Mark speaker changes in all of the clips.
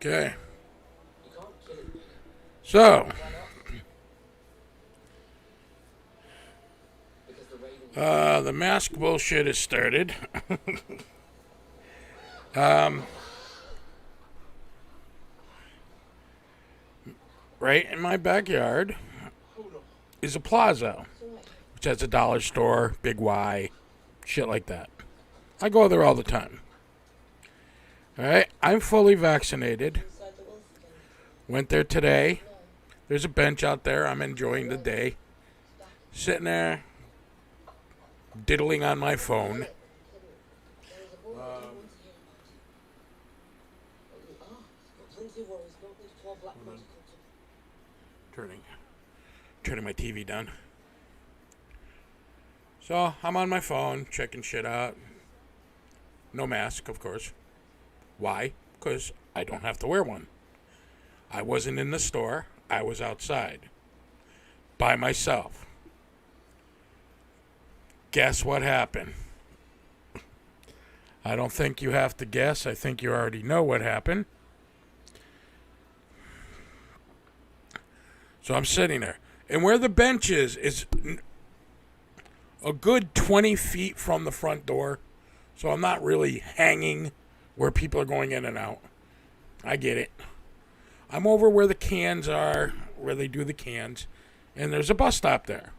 Speaker 1: Okay. So, the mask bullshit has started. um, right in my backyard is a plaza, which has a dollar store, Big Y, shit like that. I go there all the time. Alright, I'm fully vaccinated. Went there today. There's a bench out there. I'm enjoying the day. Sitting there, diddling on my phone. Turning my TV down. So I'm on my phone, checking shit out. No mask, of course. Why? Because I don't have to wear one. I wasn't in the store. I was outside. By myself. Guess what happened? I don't think you have to guess. I think you already know what happened. So I'm sitting there. And where the bench is a good 20 feet from the front door. So I'm not really hanging where people are going in and out. I get it. I'm over where the cans are, where they do the cans. And there's a bus stop there.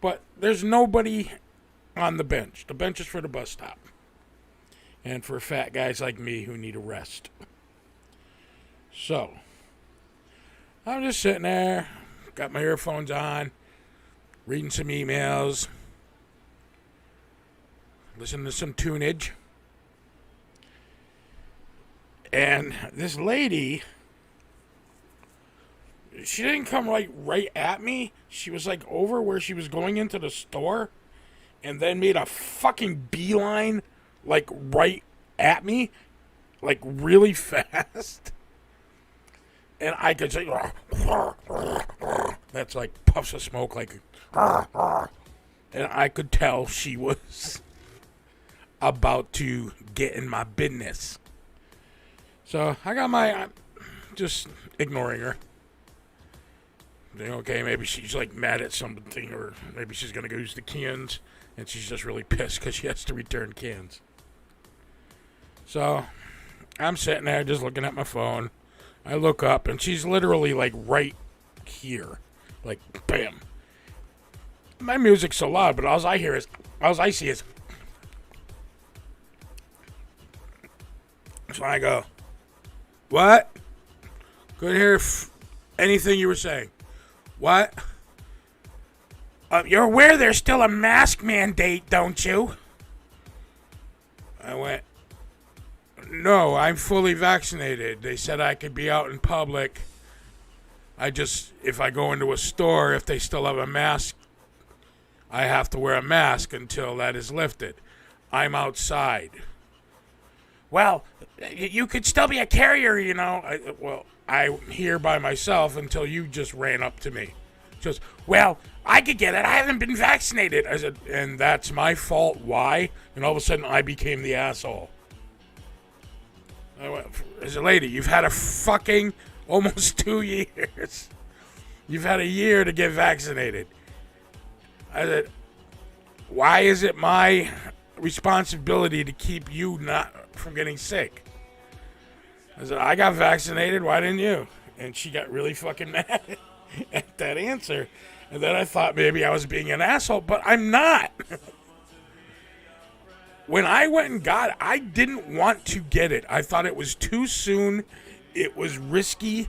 Speaker 1: But there's nobody on the bench. The bench is for the bus stop. And for fat guys like me who need a rest. So, I'm just sitting there. Got my earphones on. Reading some emails. Listening to some tunage. And this lady, she didn't come right at me. She was like over where she was going into the store and then made a fucking beeline like right at me, like really fast. And I could say, that's like puffs of smoke, like, and I could tell she was about to get in my business. So I got I'm just ignoring her. Okay, maybe she's like mad at something, or maybe she's gonna go use the cans, and she's just really pissed because she has to return cans. So I'm sitting there just looking at my phone. I look up, and she's literally like right here, like bam. My music's so loud, but all I see is. So I go, what? Couldn't hear anything you were saying. What? You're aware there's still a mask mandate, don't you? I went, no, I'm fully vaccinated. They said I could be out in public. If I go into a store, if they still have a mask, I have to wear a mask until that is lifted. I'm outside. Well, you could still be a carrier, you know. I'm here by myself until you just ran up to me. She goes, well, I could get it. I haven't been vaccinated. I said, and that's my fault. Why? And all of a sudden, I became the asshole. I went, as a lady, you've had a fucking almost 2 years. You've had a year to get vaccinated. I said, why is it my responsibility to keep you not from getting sick? I said, I got vaccinated, why didn't you? And she got really fucking mad at that answer. And then I thought maybe I was being an asshole, but I'm not. When I went and got it, I didn't want to get it. I thought it was too soon. It was risky.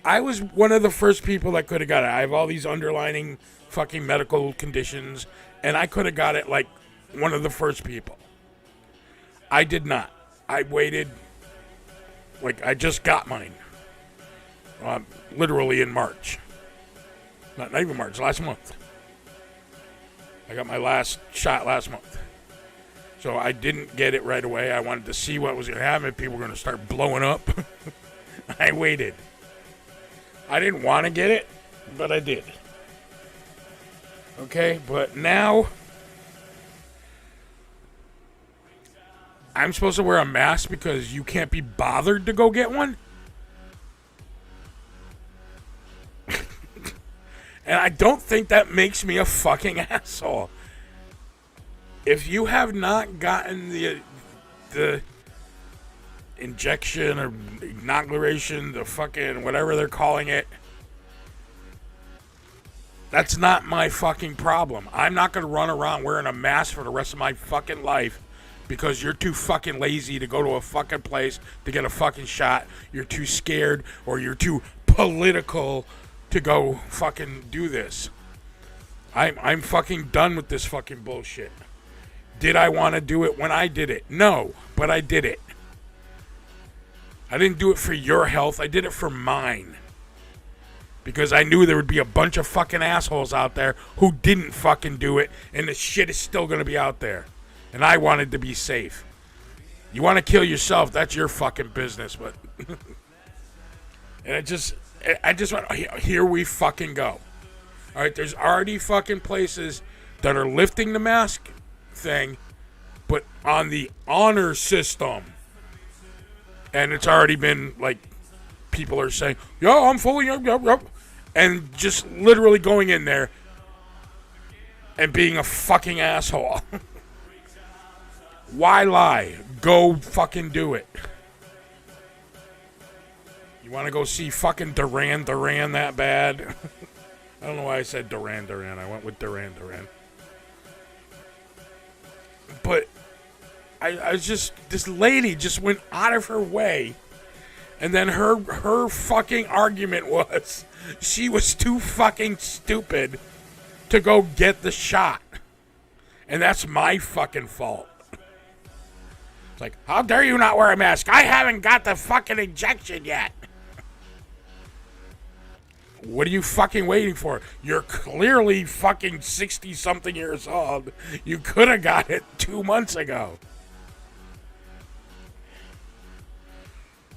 Speaker 1: I was one of the first people that could have got it. I have all these underlying fucking medical conditions, and I could have got it like one of the first people. I did not. I waited. Like, I just got mine. Literally in March. Not even March, last month. I got my last shot last month. So I didn't get it right away. I wanted to see what was going to happen if people were going to start blowing up. I waited. I didn't want to get it, but I did. Okay, but now I'm supposed to wear a mask because you can't be bothered to go get one? And I don't think that makes me a fucking asshole. If you have not gotten the injection or inoculation, the fucking whatever they're calling it, that's not my fucking problem. I'm not going to run around wearing a mask for the rest of my fucking life because you're too fucking lazy to go to a fucking place to get a fucking shot. You're too scared or you're too political to go fucking do this. I'm fucking done with this fucking bullshit. Did I want to do it when I did it? No, but I did it. I didn't do it for your health. I did it for mine. Because I knew there would be a bunch of fucking assholes out there who didn't fucking do it, and the shit is still going to be out there. And I wanted to be safe. You want to kill yourself, that's your fucking business, but... and I just went, here we fucking go. Alright, there's already fucking places that are lifting the mask thing, but on the honor system. And it's already been, like, people are saying, yo, I'm fully, yep. And just literally going in there and being a fucking asshole. Why lie? Go fucking do it. You want to go see fucking Duran that bad? I don't know why I said Duran. I went with Duran. But I was just, this lady just went out of her way. And then her fucking argument was she was too fucking stupid to go get the shot. And that's my fucking fault. It's like, how dare you not wear a mask? I haven't got the fucking injection yet. What are you fucking waiting for? You're clearly fucking 60-something years old. You could have got it 2 months ago.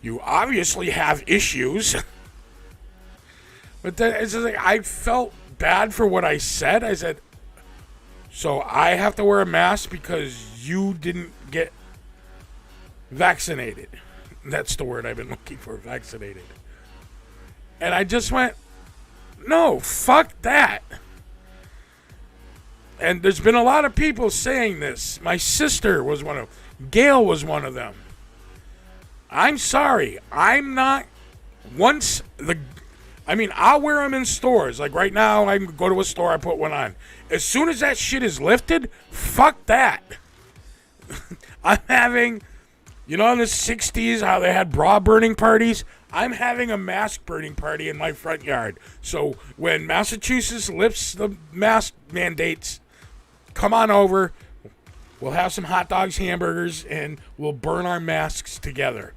Speaker 1: You obviously have issues. But then it's just like, I felt bad for what I said. I said, so I have to wear a mask because you didn't get vaccinated. That's the word I've been looking for, vaccinated. And I just went, no, fuck that. And there's been a lot of people saying this. My sister was one of them. Gail was one of them. I'm sorry. I'm not. I'll wear them in stores. Like right now, I go to a store, I put one on. As soon as that shit is lifted, fuck that. I'm having, in the 60s, how they had bra burning parties? I'm having a mask burning party in my front yard. So when Massachusetts lifts the mask mandates, come on over. We'll have some hot dogs, hamburgers, and we'll burn our masks together.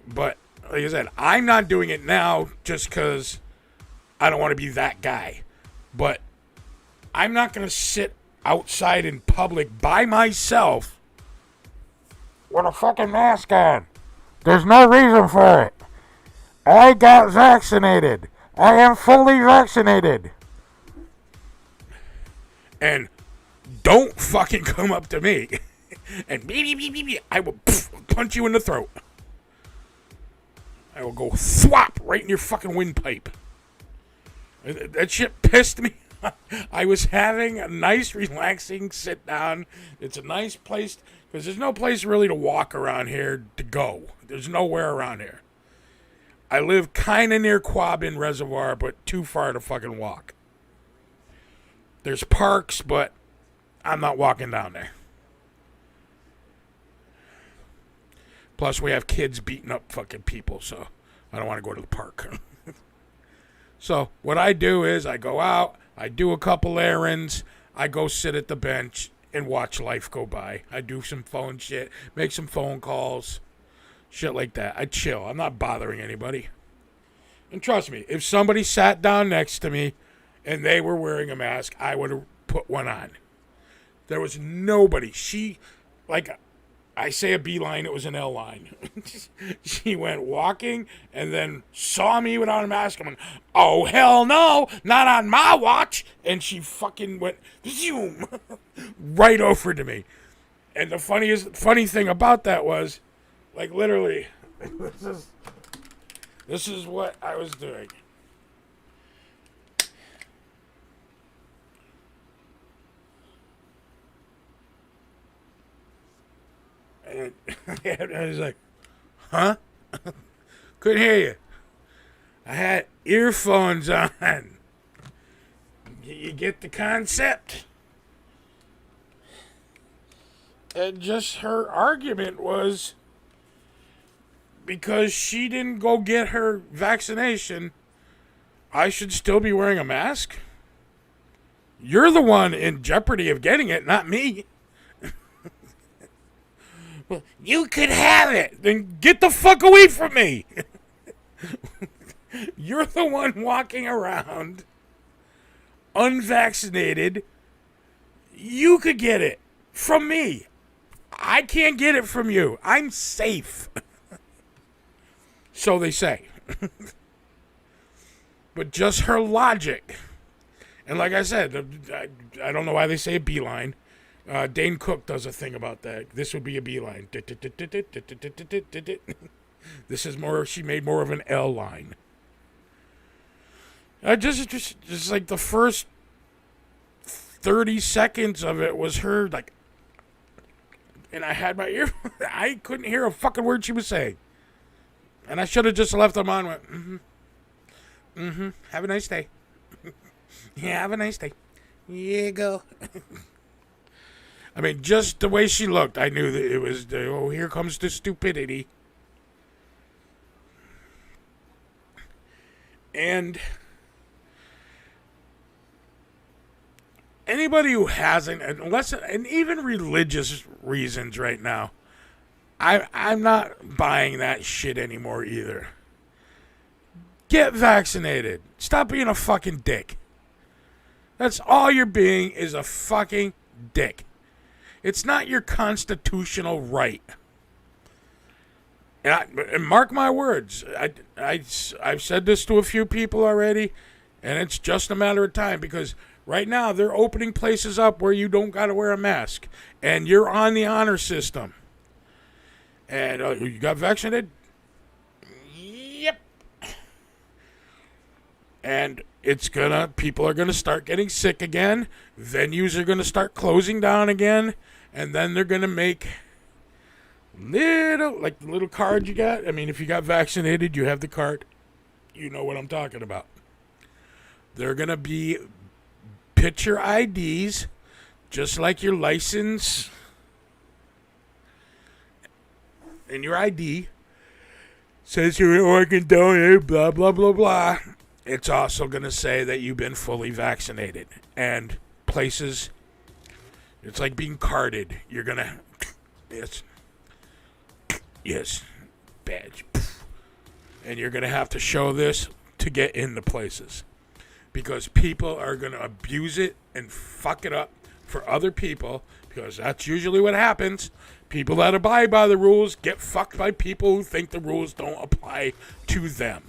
Speaker 1: But like I said, I'm not doing it now just because I don't want to be that guy. But I'm not going to sit outside in public by myself with a fucking mask on. There's no reason for it. I got vaccinated. I am fully vaccinated. And don't fucking come up to me and I will punch you in the throat. I will go thwop right in your fucking windpipe. That shit pissed me. I was having a nice, relaxing sit down. It's a nice place because there's no place really to walk around here to go. There's nowhere around here. I live kind of near Quabbin Reservoir, but too far to fucking walk. There's parks, but I'm not walking down there. Plus, we have kids beating up fucking people, so I don't want to go to the park. So, what I do is I go out, I do a couple errands, I go sit at the bench and watch life go by. I do some phone shit, make some phone calls, shit like that. I chill. I'm not bothering anybody. And trust me, if somebody sat down next to me and they were wearing a mask, I would have put one on. There was nobody. I say a B line, it was an L line. She went walking and then saw me without a mask. I went, oh, hell no, not on my watch. And she fucking went, zoom, right over to me. And the funny thing about that was, like, literally, this is what I was doing. And I was like, huh? Couldn't hear you. I had earphones on. You get the concept? And just her argument was because she didn't go get her vaccination, I should still be wearing a mask? You're the one in jeopardy of getting it, not me. Well, you could have it. Then get the fuck away from me. You're the one walking around unvaccinated. You could get it from me. I can't get it from you. I'm safe. So they say. But just her logic. And like I said, I don't know why they say a beeline. Dane Cook does a thing about that. This would be a beeline. This is more, she made more of an L line. Just like the first 30 seconds of it was her, like, and I had my ear, I couldn't hear a fucking word she was saying. And I should have just left them on and went, have a nice day. Yeah, have a nice day. Yeah, go. I mean, just the way she looked, I knew that it was, oh, here comes the stupidity. And anybody who hasn't, unless, and even religious reasons right now, I'm not buying that shit anymore either. Get vaccinated. Stop being a fucking dick. That's all you're being, is a fucking dick. It's not your constitutional right. And mark my words, I've said this to a few people already, and it's just a matter of time, because right now they're opening places up where you don't got to wear a mask, and you're on the honor system. And you got vaccinated? Yep. And people are gonna start getting sick again. Venues are gonna start closing down again, and then they're gonna make little card you got. I mean, if you got vaccinated, you have the card. You know what I'm talking about. They're gonna be picture IDs, just like your license and your ID says you're an organ donor, blah, blah, blah, blah. It's also going to say that you've been fully vaccinated. And places, it's like being carded. You're going to, yes, badge. And you're going to have to show this to get into places. Because people are going to abuse it and fuck it up for other people. Because that's usually what happens. People that abide by the rules get fucked by people who think the rules don't apply to them.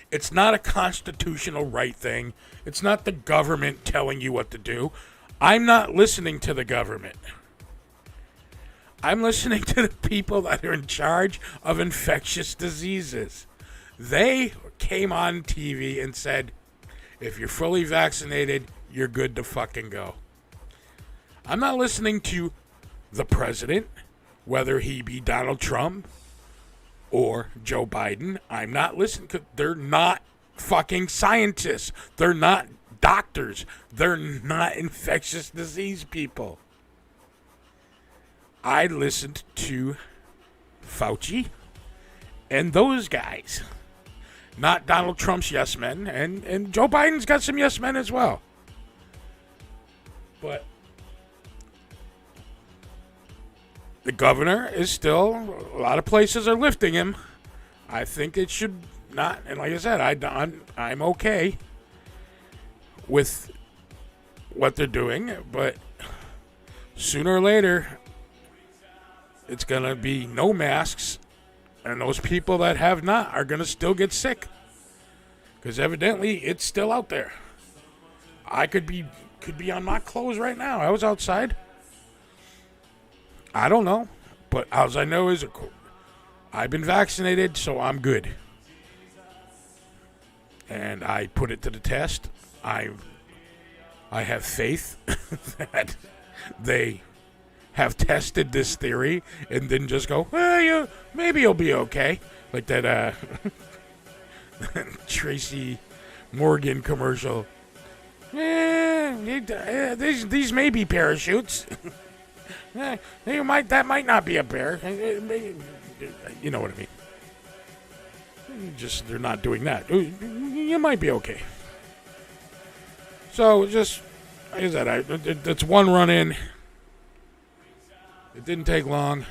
Speaker 1: It's not a constitutional right thing. It's not the government telling you what to do. I'm not listening to the government. I'm listening to the people that are in charge of infectious diseases. They came on TV and said, if you're fully vaccinated, you're good to fucking go. I'm not listening to the president, whether he be Donald Trump or Joe Biden. I'm not listening, because they're not fucking scientists. They're not doctors. They're not infectious disease people. I listened to Fauci and those guys. Not Donald Trump's yes men. And Joe Biden's got some yes men as well. But the governor is still, a lot of places are lifting him. I think it should not, and like I said, I'm okay with what they're doing, but sooner or later, it's going to be no masks, and those people that have not are going to still get sick, because evidently it's still out there. I could be could be on my clothes right now. I was outside. I don't know. But all I know is I've been vaccinated, so I'm good. And I put it to the test. I have faith that they have tested this theory and didn't just go, well, maybe you'll be okay. Like that Tracy Morgan commercial. These may be parachutes. That might not be a bear. You know what I mean. Just they're not doing that. You might be okay. So just like I said, it's one run in. It didn't take long.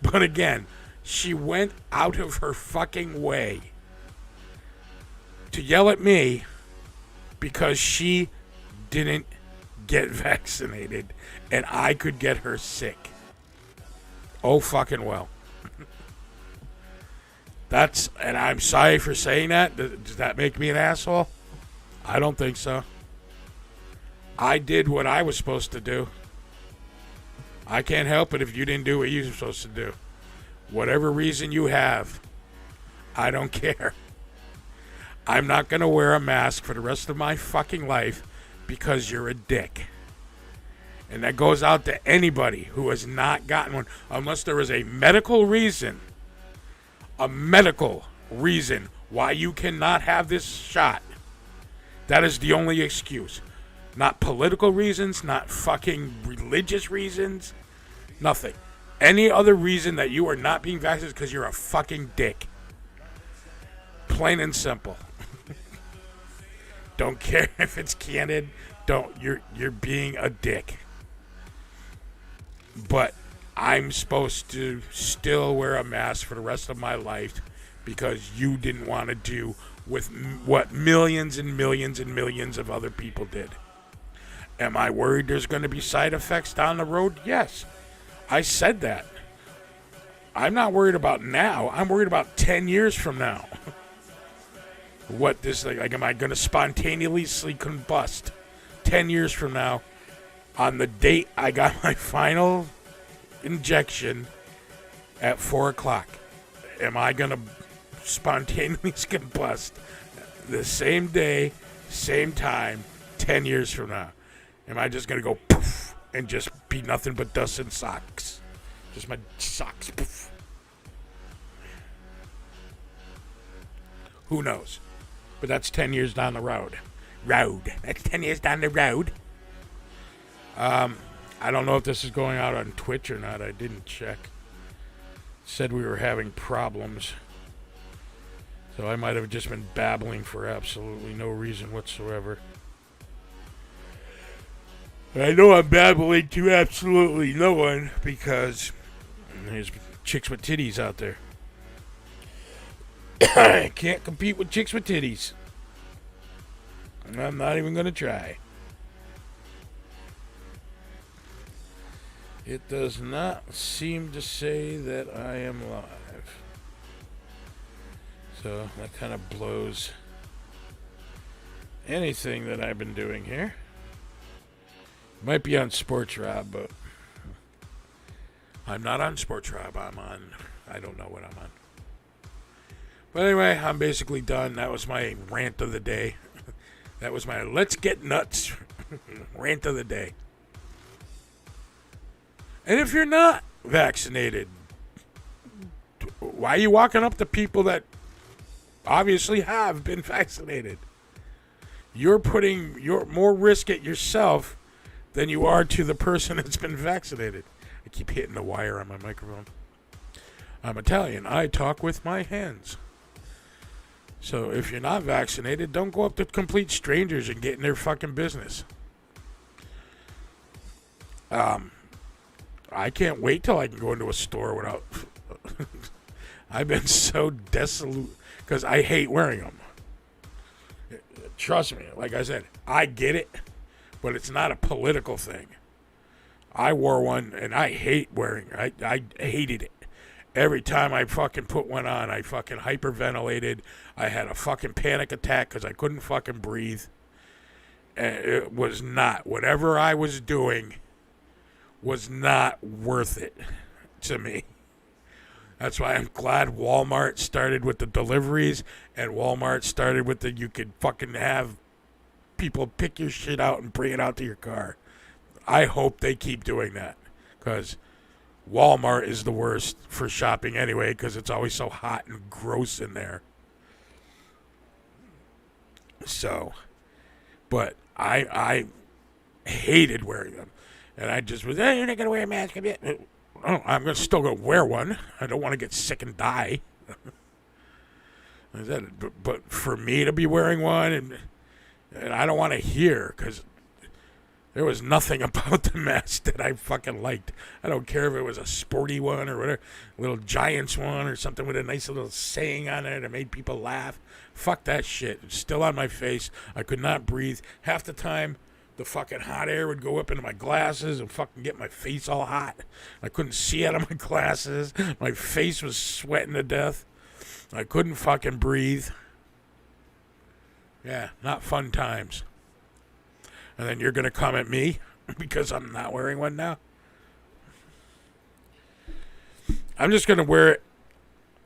Speaker 1: But again, she went out of her fucking way to yell at me because she didn't get vaccinated and I could get her sick. Oh, fucking well. And I'm sorry for saying that. Does that make me an asshole? I don't think so. I did what I was supposed to do. I can't help it if you didn't do what you were supposed to do. Whatever reason you have, I don't care. I'm not going to wear a mask for the rest of my fucking life because you're a dick. And that goes out to anybody who has not gotten one, unless there is a medical reason why you cannot have this shot. That is the only excuse. Not political reasons, not fucking religious reasons, nothing. Any other reason that you are not being vaccinated is because you're a fucking dick. Plain and simple. Don't care if it's candid. You're being a dick. But I'm supposed to still wear a mask for the rest of my life because you didn't want to do with what millions and millions and millions of other people did. Am I worried there's going to be side effects down the road? Yes. I said that. I'm not worried about now. I'm worried about 10 years from now. What this, like, am I going to spontaneously combust 10 years from now on the date I got my final injection at 4 o'clock? Am I going to spontaneously combust the same day, same time, 10 years from now? Am I just going to go poof and just be nothing but dust and socks? Just my socks, poof. Who knows? But that's 10 years down the road. That's 10 years down the road. I don't know if this is going out on Twitch or not. I didn't check. Said we were having problems. So I might have just been babbling for absolutely no reason whatsoever. I know I'm babbling to absolutely no one because there's chicks with titties out there. I can't compete with chicks with titties. I'm not even going to try. It does not seem to say that I am live. So that kind of blows anything that I've been doing here. Might be on SPORTSROB, but I'm not on SPORTSROB. I don't know what I'm on. But anyway, I'm basically done. That was my rant of the day. That was my let's get nuts rant of the day. And if you're not vaccinated, why are you walking up to people that obviously have been vaccinated? You're putting more risk at yourself than you are to the person that's been vaccinated. I keep hitting the wire on my microphone. I'm Italian. I talk with my hands. So if you're not vaccinated, don't go up to complete strangers and get in their fucking business. I can't wait till I can go into a store without... I've been so desolate because I hate wearing them. Trust me, like I said, I get it, but it's not a political thing. I wore one and I hate wearing it. I hated it. Every time I fucking put one on, I fucking hyperventilated. I had a fucking panic attack because I couldn't fucking breathe. it was not. Whatever I was doing was not worth it to me. That's why I'm glad Walmart started with the deliveries and Walmart started with the you could fucking have people pick your shit out and bring it out to your car. I hope they keep doing that because Walmart is the worst for shopping anyway because it's always so hot and gross in there. So, but I hated wearing them. And I just was, you're not going to wear a mask. I'm still going to wear one. I don't want to get sick and die. But for me to be wearing one, and I don't want to hear, because there was nothing about the mask that I fucking liked. I don't care if it was a sporty one or whatever, a little Giants one or something with a nice little saying on it that made people laugh. Fuck that shit. It's still on my face. I could not breathe. Half the time, the fucking hot air would go up into my glasses and fucking get my face all hot. I couldn't see out of my glasses. My face was sweating to death. I couldn't fucking breathe. Yeah, not fun times. And then you're going to come at me because I'm not wearing one now? I'm just going to wear it.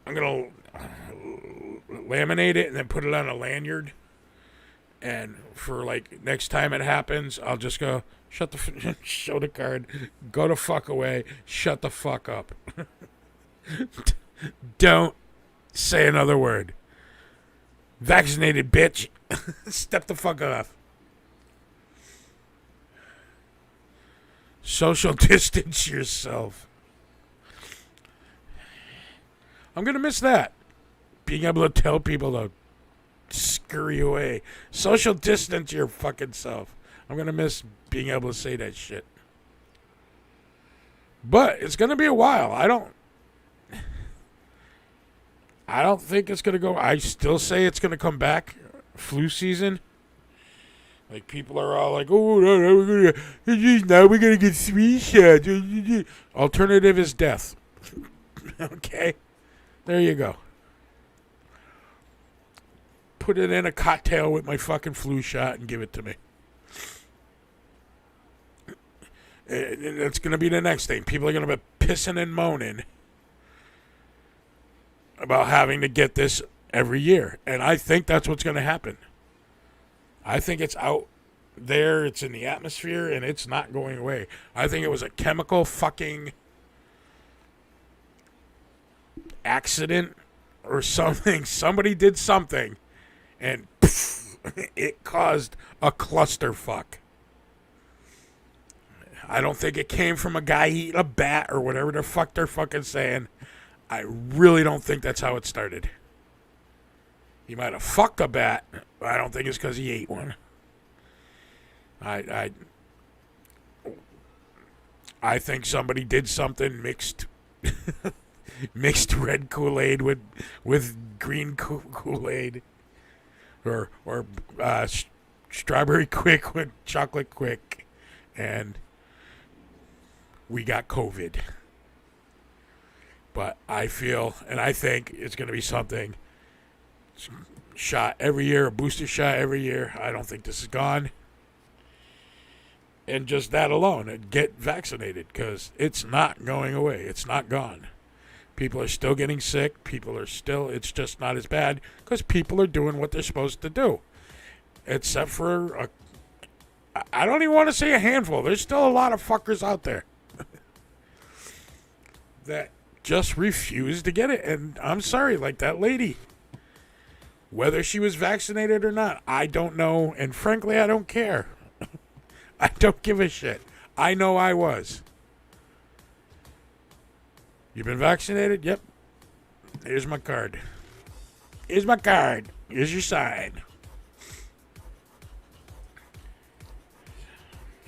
Speaker 1: I'm going to laminate it and then put it on a lanyard. And for, like, next time it happens, I'll just go, show the card, go the fuck away, shut the fuck up. Don't say another word. Vaccinated bitch. Step the fuck off. Social distance yourself. I'm going to miss that. Being able to tell people to scurry away. Social distance your fucking self. I'm going to miss being able to say that shit. But it's going to be a while. I don't think it's going to go. I still say it's going to come back. Flu season. Like, people are all like, oh, no, now we're going to get 3 shots. Alternative is death. Okay? There you go. Put it in a cocktail with my fucking flu shot and give it to me. And that's going to be the next thing. People are going to be pissing and moaning about having to get this every year. And I think that's what's going to happen. I think it's out there, it's in the atmosphere, and it's not going away. I think it was a chemical fucking accident or something. Somebody did something, and poof, it caused a clusterfuck. I don't think it came from a guy eating a bat or whatever the fuck they're fucking saying. I really don't think that's how it started. He might have fucked a bat, but I don't think it's because he ate one. I think somebody did something, mixed red Kool-Aid with green Kool-Aid, or strawberry quick with chocolate quick, and we got COVID. But I feel, and I think it's going to be something. Shot every year, a booster shot every year. I don't think this is gone. And just that alone, and get vaccinated, because it's not going away. It's not gone. People are still getting sick. It's just not as bad because people are doing what they're supposed to do. Except for, I don't even want to say a handful. There's still a lot of fuckers out there that just refuse to get it. And I'm sorry, like that lady. Whether she was vaccinated or not, I don't know. And frankly, I don't care. I don't give a shit. I know I was. You been vaccinated? Yep. Here's my card. Here's my card. Here's your sign.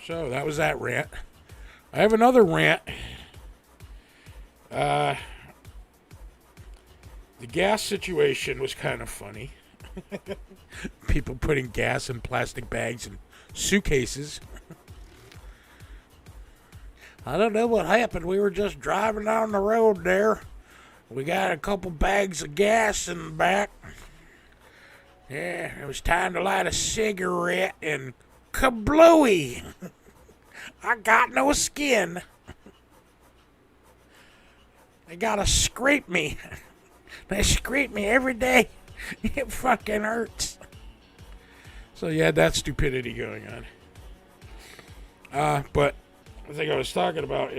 Speaker 1: So that was that rant. I have another rant. The gas situation was kind of funny. People putting gas in plastic bags and suitcases. I don't know what happened. We were just driving down the road there. We got a couple bags of gas in the back. Yeah, it was time to light a cigarette, and kablooey. I got no skin. They gotta scrape me. They scrape me every day. It fucking hurts. So you had that stupidity going on. But the thing I was talking about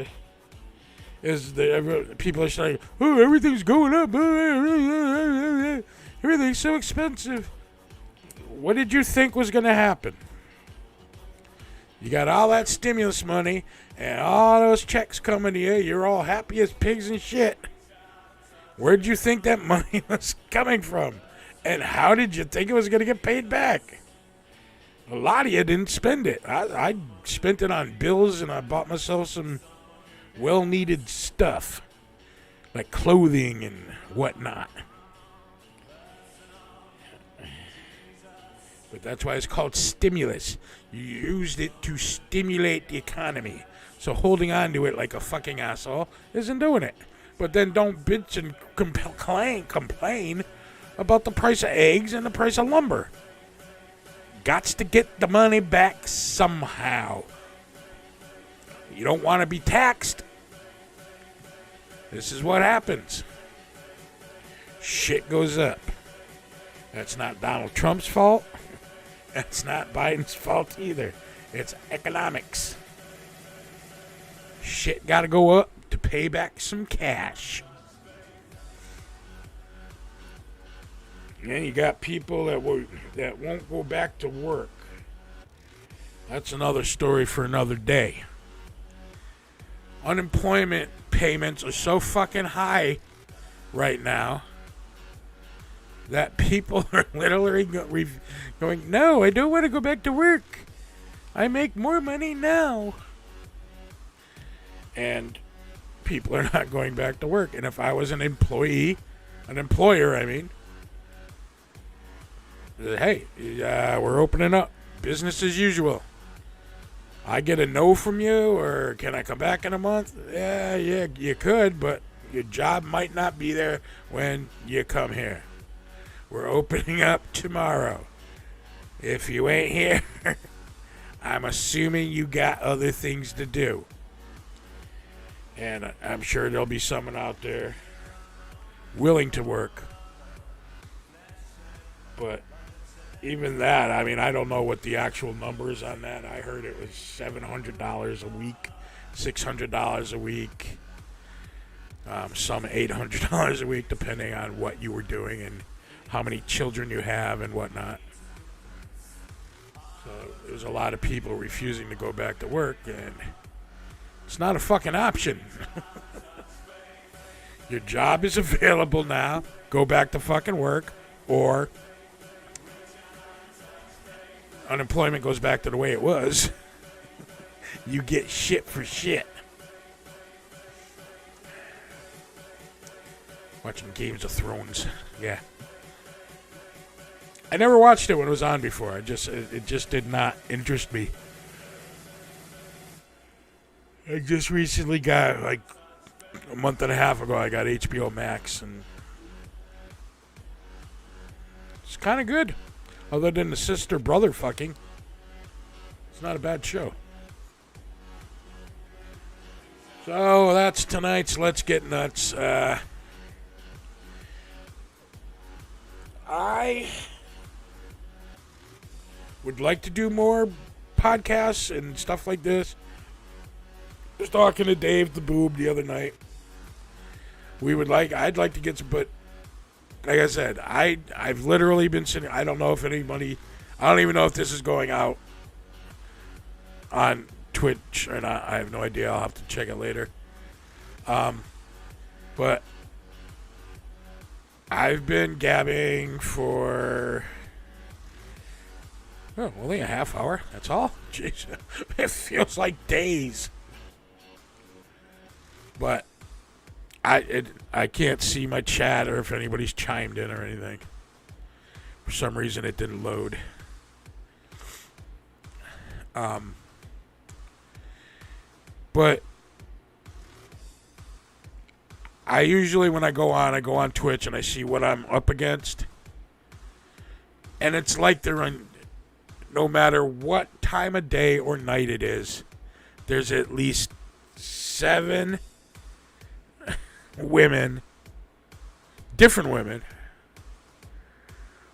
Speaker 1: is that people are saying, oh, everything's going up. Everything's so expensive. What did you think was going to happen? You got all that stimulus money and all those checks coming to you. You're all happy as pigs and shit. Where'd you think that money was coming from? And how did you think it was going to get paid back? A lot of you didn't spend it. I spent it on bills, and I bought myself some well-needed stuff, like clothing and whatnot. But that's why it's called stimulus. You used it to stimulate the economy. So holding on to it like a fucking asshole isn't doing it. But then don't bitch and complain about the price of eggs and the price of lumber. Gots to get the money back somehow. You don't want to be taxed. This is what happens. Shit goes up. That's not Donald Trump's fault. That's not Biden's fault either. It's economics. Shit gotta go up to pay back some cash. And you got people that won't go back to work. That's another story for another day. Unemployment payments are so fucking high right now that people are literally going, no, I don't want to go back to work. I make more money now. And people are not going back to work. And if I was an employer, hey, we're opening up. Business as usual. I get a no from you, or can I come back in a month? Yeah, you could, but your job might not be there when you come here. We're opening up tomorrow. If you ain't here, I'm assuming you got other things to do. And I'm sure there'll be someone out there willing to work. But even that, I mean, I don't know what the actual number is on that. I heard it was $700 a week, $600 a week, some $800 a week, depending on what you were doing and how many children you have and whatnot. So there's a lot of people refusing to go back to work, and it's not a fucking option. Your job is available now. Go back to fucking work, or unemployment goes back to the way it was. You get shit for shit. Watching Games of Thrones. Yeah. I never watched it when it was on before. It just did not interest me. I just recently got, like, a month and a half ago, I got HBO Max, and it's kind of good. Other than the sister-brother fucking. It's not a bad show. So, that's tonight's Let's Get Nuts. I would like to do more podcasts and stuff like this. I was talking to Dave the Boob the other night. I'd like to get some, but like I said, I've literally been sitting, I don't know if anybody, I don't even know if this is going out on Twitch or not. I have no idea. I'll have to check it later. But I've been gabbing for only a half hour. That's all. Jeez, it feels like days. But I can't see my chat or if anybody's chimed in or anything. For some reason, it didn't load. But I usually, when I go on Twitch and I see what I'm up against. And it's like they're no matter what time of day or night it is, there's at least 7 women, different women,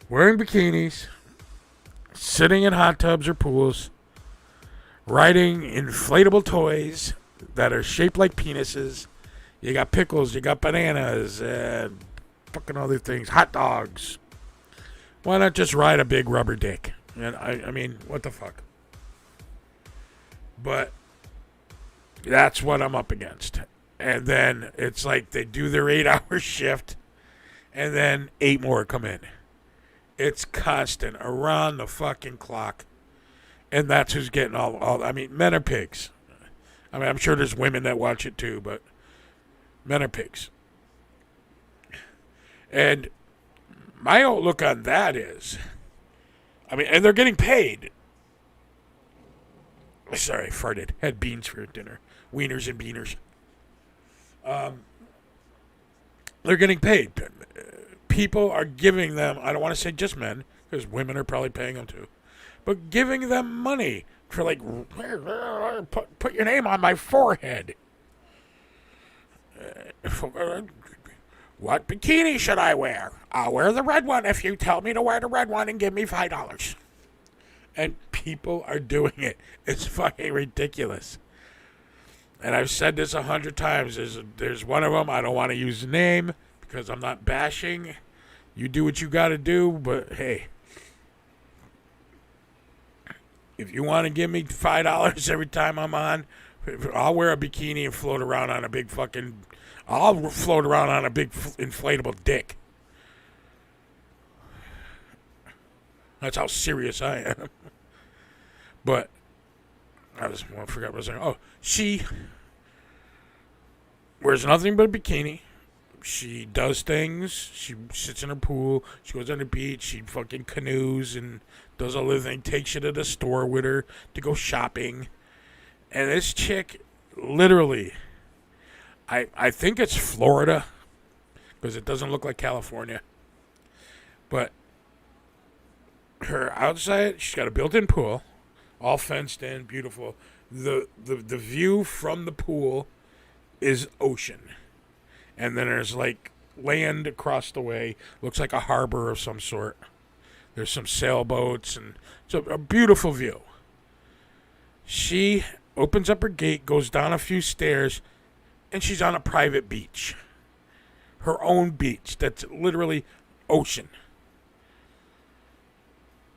Speaker 1: wearing bikinis, sitting in hot tubs or pools, riding inflatable toys that are shaped like penises. You got pickles, you got bananas, and fucking other things, hot dogs. Why not just ride a big rubber dick? And I mean, what the fuck? But that's what I'm up against. And then it's like they do their 8-hour shift, and then 8 more come in. It's constant, around the fucking clock. And that's who's getting all. I mean, men are pigs. I mean, I'm sure there's women that watch it too, but men are pigs. And my outlook on that is, I mean, and they're getting paid. Sorry, farted. Had beans for dinner. Wieners and beaners. They're getting paid. People are giving them, I don't want to say just men, because women are probably paying them too, but giving them money for like, put your name on my forehead. What bikini should I wear? I'll wear the red one if you tell me to wear the red one and give me $5. And people are doing it. It's fucking ridiculous. And I've said this 100 times. There's one of them, I don't want to use the name because I'm not bashing. You do what you got to do, but hey, if you want to give me $5 every time I'm on, I'll wear a bikini and float around on a big fucking... I'll float around on a big inflatable dick. That's how serious I am. But I forgot what I was saying. Oh, she wears nothing but a bikini. She does things. She sits in her pool. She goes on the beach. She fucking canoes and does all the thing. Takes you to the store with her to go shopping. And this chick, literally, I think it's Florida because it doesn't look like California. But her outside, she's got a built-in pool, all fenced in, beautiful. The view from the pool is ocean. And then there's like land across the way. Looks like a harbor of some sort. There's some sailboats and it's a beautiful view. She opens up her gate, goes down a few stairs, and she's on a private beach. Her own beach that's literally ocean.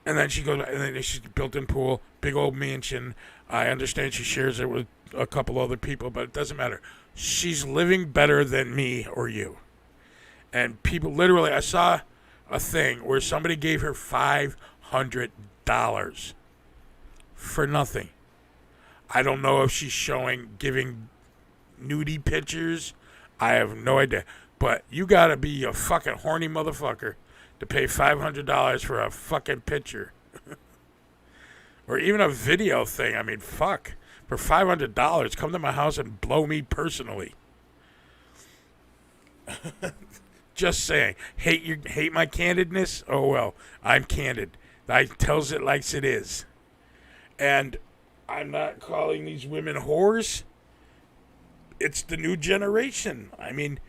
Speaker 1: And then she goes, and then she's built-in pool, big old mansion. I understand she shares it with a couple other people, but it doesn't matter. She's living better than me or you. And people, literally, I saw a thing where somebody gave her $500 for nothing. I don't know if she's giving nudie pictures. I have no idea. But you gotta be a fucking horny motherfucker to pay $500 for a fucking picture. Or even a video thing. I mean, fuck. For $500, come to my house and blow me personally. Just saying. Hate my candidness? Oh well, I'm candid. I tells it like it is. And I'm not calling these women whores. It's the new generation. I mean,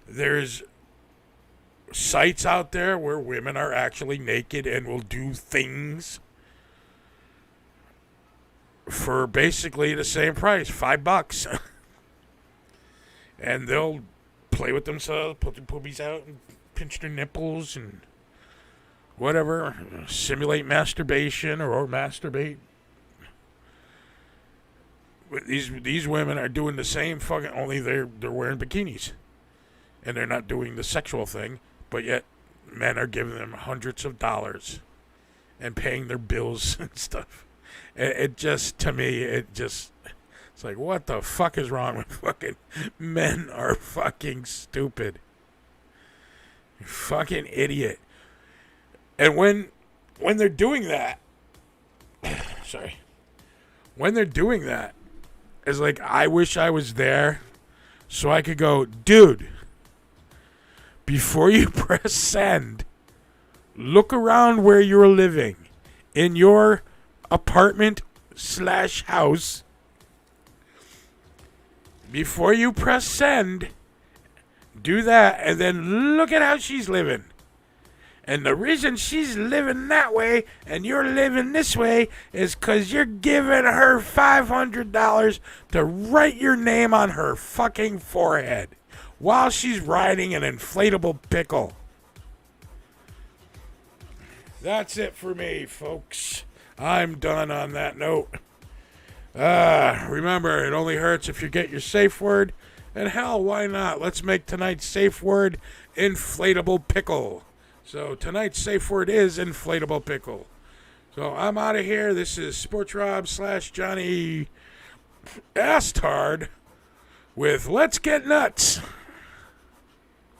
Speaker 1: there's sites out there where women are actually naked and will do things for basically the same price, $5. And they'll play with themselves, put their boobies out and pinch their nipples and whatever, simulate masturbation or masturbate. These women are doing the same fucking, only they're wearing bikinis. And they're not doing the sexual thing, but yet men are giving them hundreds of dollars and paying their bills and stuff. It just, to me, it's like, what the fuck is wrong with fucking men? Are fucking stupid. You fucking idiot. And when they're doing that, sorry, when they're doing that, it's like, I wish I was there so I could go, dude, before you press send, look around where you're living in your apartment / house. Before you press send, do that, and then look at how she's living. And the reason she's living that way and you're living this way is because you're giving her $500 to write your name on her fucking forehead while she's riding an inflatable pickle. That's it for me, folks. I'm done on that note. Remember, it only hurts if you get your safe word. And hell, why not? Let's make tonight's safe word inflatable pickle. So tonight's safe word is inflatable pickle. So I'm out of here. This is SPORTSROB / Johnny Astard with Let's Get Nuts.